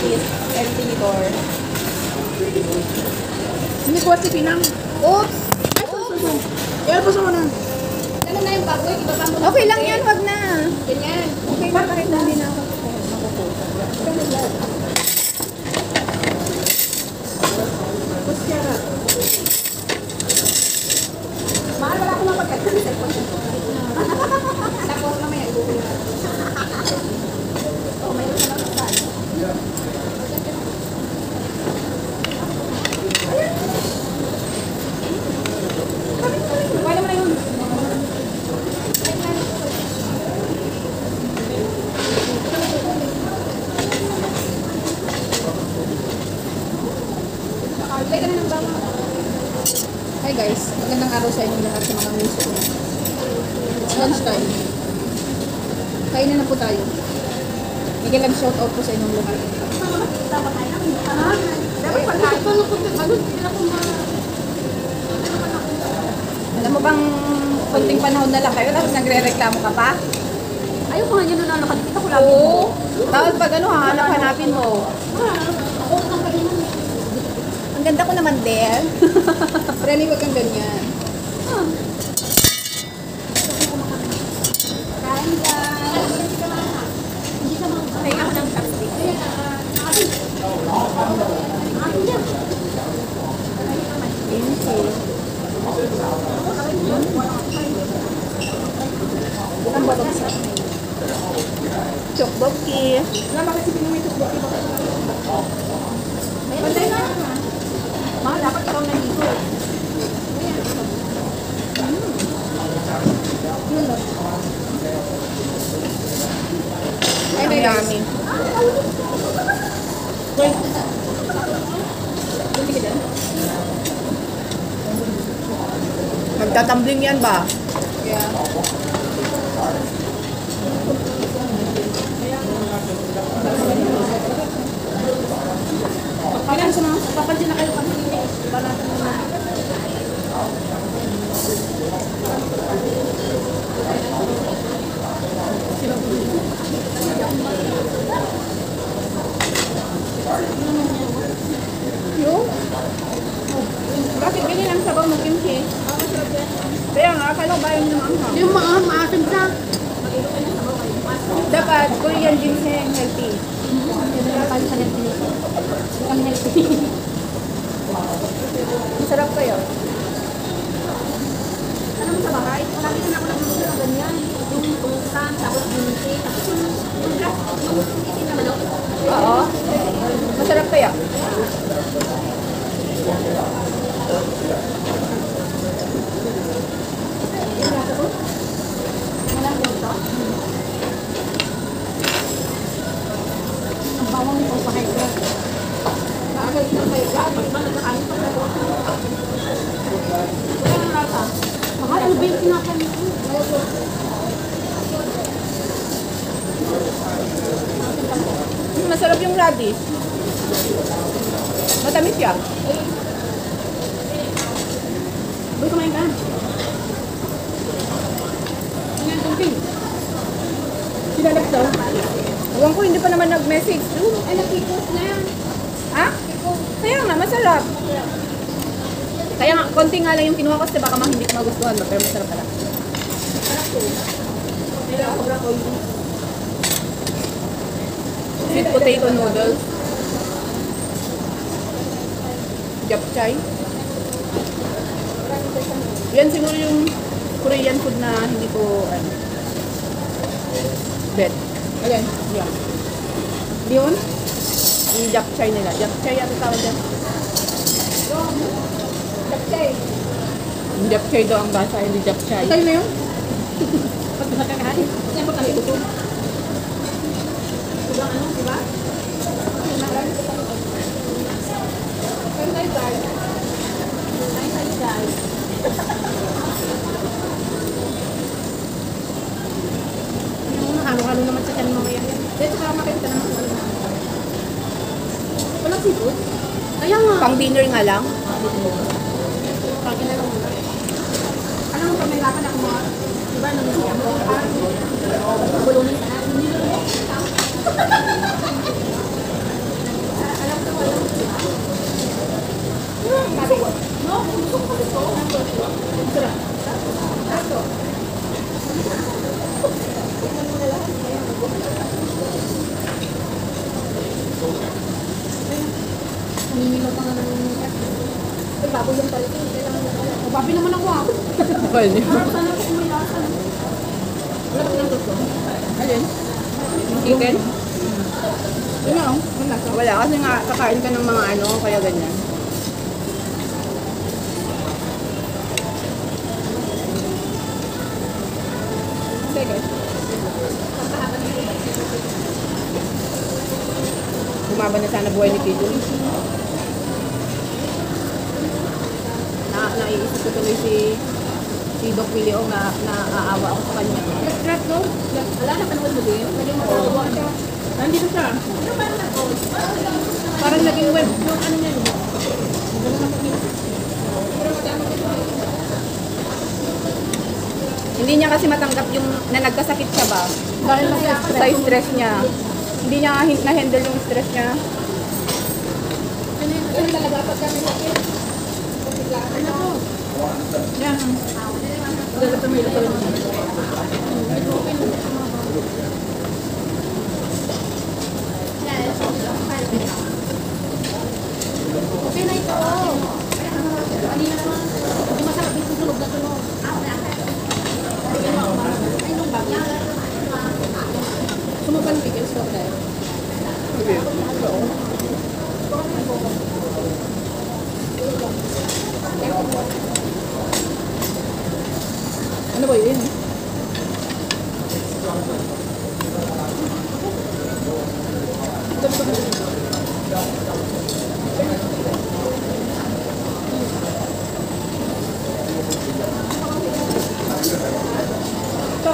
is empty door. Hindi ko si Pinang. Oops! Ialpos mo na. Ganun na yung baboy, iba pa mo. Okay lang yan, wag na. Ganyan. Okay lang kahit hindi na ako. Mahal, wala akong mapagkakita. Tapos mamaya ibukunin ko. Oh, mayroon na lang sa saan. Wala mo na yun. Lagay ka na ng bawang. Hi guys, magandang araw sa inyong lahat sa mga music. It's lunch time. Kain na po tayo. Bigyan lang shout out po sa inyong lahat. Dapat pagkain ko nung hindi na Alam mo bang konting panahon na lang kayo tapos nagre-reklamo ka pa? ayaw ko nga yun nung nakakita ko lang. Oo. Tapos pag ano, hanap-hanapin mo. Ang ganda ko naman din. Remy, wag kang ganyan. Kain guys. Hindi ka mga kaya ako ng chopstick. Ang balog sa chokboki. Wala kasi pinumay tukbok. Pantay na. Mahal, dapat ikaw nandito. Ay, may yummy. Magtatambling yan ba? Yeah. Kailan sa mga papansin na kayo kami balatan na. Yung? Bakit ganyan ang sabaw ng kimchi? Kaya nga, akala ko bayan ng anghang. Yung mga maasim sa Dapat, Korean ginseng healthy. Masarap kayo. ano mo sa bahay? Lagi na ako nagmumula ganyan. Yung tungsan, tapos ginti, tapos yung itin na manok. Oo. Masarap kaya. Ang bawang nito sa kayo. Nakagay na kayo. Pag ba nagkakain pa na wala nang lasa. Mahal, ano ba yung kinakain mo? Masarap yung radish. Matamis siya. Uy, kumain ka. Ano yung tungking? Sinalap daw. Huwag ko, hindi pa naman nag-message. Ay, nakikos na yan. Ha? Kaya nga, masarap. Kaya nga, konti nga lang yung kinuha ko kasi baka hindi ko magustuhan ba, pero masarap pala. Sweet potato noodles. Japchae. Yan siguro yung Korean food na hindi ko, bet. Ayan, yan. Yun, yung japchae nila. Japchae yata tawag dyan. Tapsay. Yung japchae daw ang basa, hindi japchae. Tayo na yun? Pag nakakain. Kaya pa kami ito. Diba ano, diba? Kain tayo guys. Kain tayo guys. Yung halo-halo naman sa tiyan mamaya. Dahil saka makita naman kung ano. Walang seafood? Kaya nga. Pang dinner nga lang. Pag inalaw mo. Alam mo pa may lakan ako mga, diba, nang siya mo, bulunin ka na. Naninilaw pa nga ng ay, baboy yung talaga. Kailangan na pala. Babi naman ako ah. Pwede. Sana kung may lasa. Wala ka ng gusto. Alin? Chicken? Yun na oh. Wala ka. Wala, kasi nga kakain ka ng mga ano, kaya ganyan. Okay guys. Bumaba na sana buhay ni Pido. Naiisip ko tuloy si Doc Willie na naaawa ako sa kanya. Let's go. Wala na panood mo din. Pwede mo tawa siya. Nandito siya. Ano parang nag-hold? Parang naging web. Yung ano niya, no? Hindi niya kasi matanggap yung na nagkasakit siya ba? Dahil nasa Sa stress. stress niya. Hindi niya na-handle yung stress niya. Ano talaga pag kami sakit? Ano po? Yan. Dapat may ilo pala naman. Okay na ito. Kanina naman. Hindi masarap dito sunog na sunog. Ay, nung bagay. Sumupan pickles ko dahil. Ano ba yun? Ito.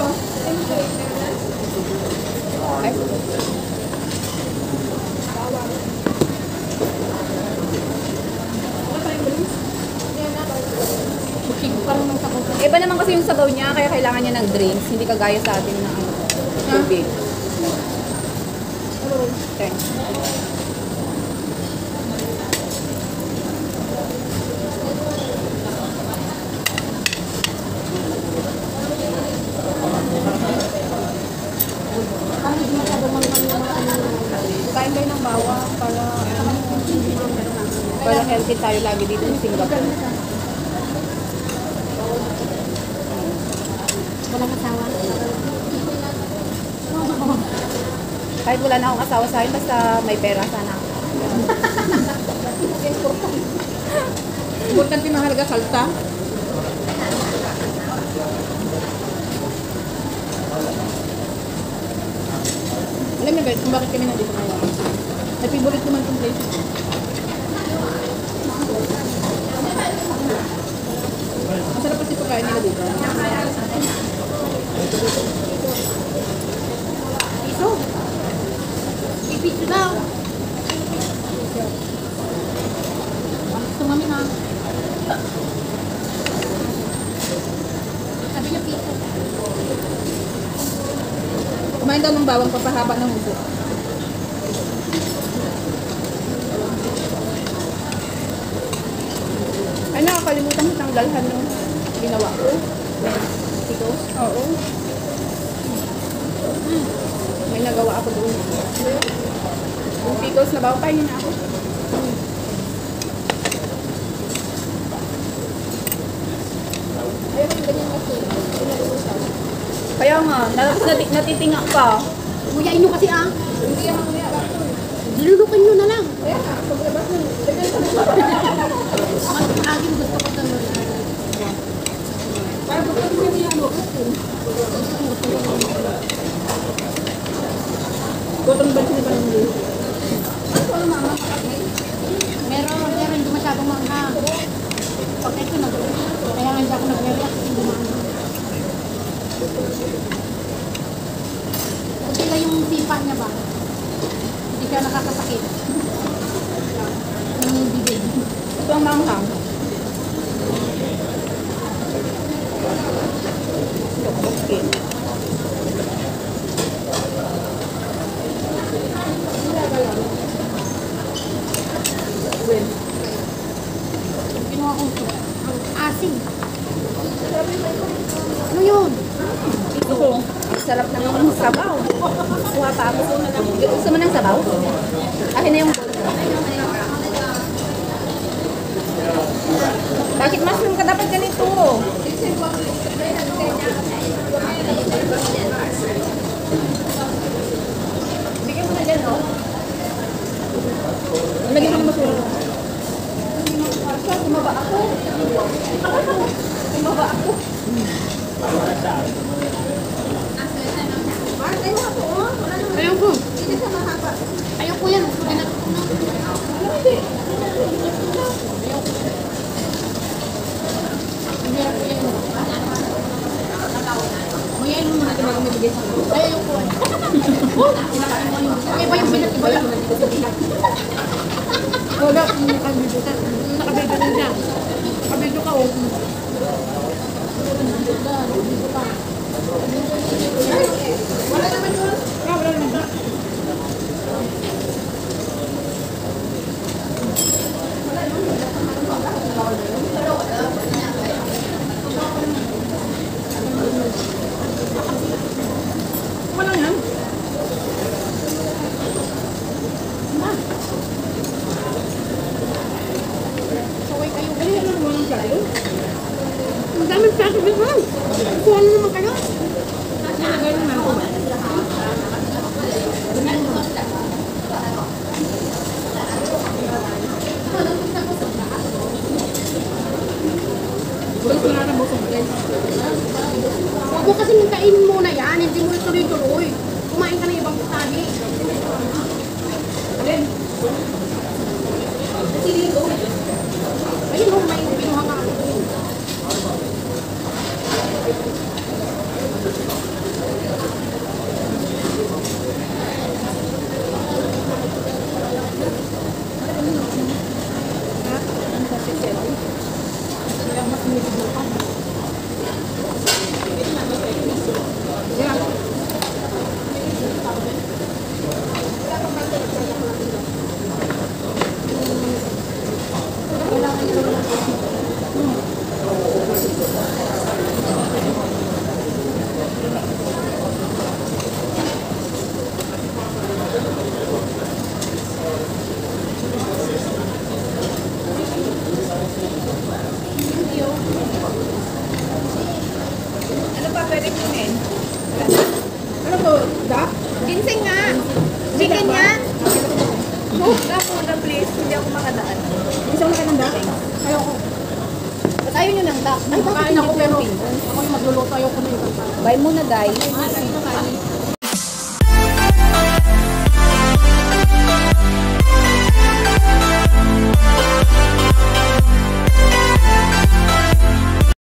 Bukig parang ng sakot. Iba naman kasi yung sabaw niya, kaya kailangan niya ng drinks. Hindi kagaya sa atin na ano, tubig. Thanks. Parang hindi masyado mangkang yung mga ano. Kain kayo ng bawang para healthy tayo lagi dito sa Singapore. Walang asawa. Kahit wala na akong asawa sa akin, basta may pera sana ako. Importante mahalaga salta. Alam niyo guys, kung bakit kami nandito ngayon? Ay, favorite ko man itong place. Masarap kasi pagkain nila dito. Piso. Ipiso daw. Gusto mami na. Sabi niya piso. Kumain daw ng bawang papahaba ng uso. Ay, nakakalimutan ko tanggalhan nung ginawa ko. Pickles? Oo. May nagawa ako doon. Yung pickles na bawa, pahin na ako. Ayaw yung ganyan kasi. Kaya nga, natitinga pa. Nguyain nyo kasi ah. Dilulukin nyo na lang. Mas maaging gusto ko ganun. Para gusto ko yung ano. Gotong ba sila ba ng ulo? Meron, hindi masyadong manghang. Pag ito na, kaya nga hindi ako nag-react kasi hindi manghang. Kung sila yung sipa niya ba? Hindi siya nakakasakit. Yung bibig. Ito ang manghang. Okay. Kinuha ko ito. Ang asin. Ano yun? Ito. Ang sarap ng sabaw. Kuha pa ako. Gusto mo ng sabaw? Akin na yung bowl. Bakit mushroom ka dapat ganito? Bigyan mo na dyan, oh. Lagyan mo ng mushroom. Tumaba ako. Tumaba ako. Ayaw ko. Ayaw ko yan. Mayayin mo natin bago may bigay sa iyo. Ayaw ko. May ba yung binat iba lang? Wala. Nakabidyo ka. Nakabidyo din siya. Nakabidyo ka, oh. Wala naman yun. Wala naman. Wala yan. Saway kayo. Ay, ano naman ang kayo? Ang daming plato din mo. Kuha na naman kayo. Nalagay naman ako. Huwag mo kasi kainin muna yan. Hindi mo tuloy-tuloy. Kumain ka ng ibang putani. Alin? Ayun, may pinuha ka ako. Ano pa pwede kunin? Ano to? Duck? Ginseng nga. Chicken yan. Cook na muna please. Hindi ako makadaan. Isang laki ng duck? Ayaw ko. Ba't ayaw nyo ng duck? Ay, bakit ako pero ako yung magluluto. Ayaw ko na yung duck. Bye muna guys. Ay,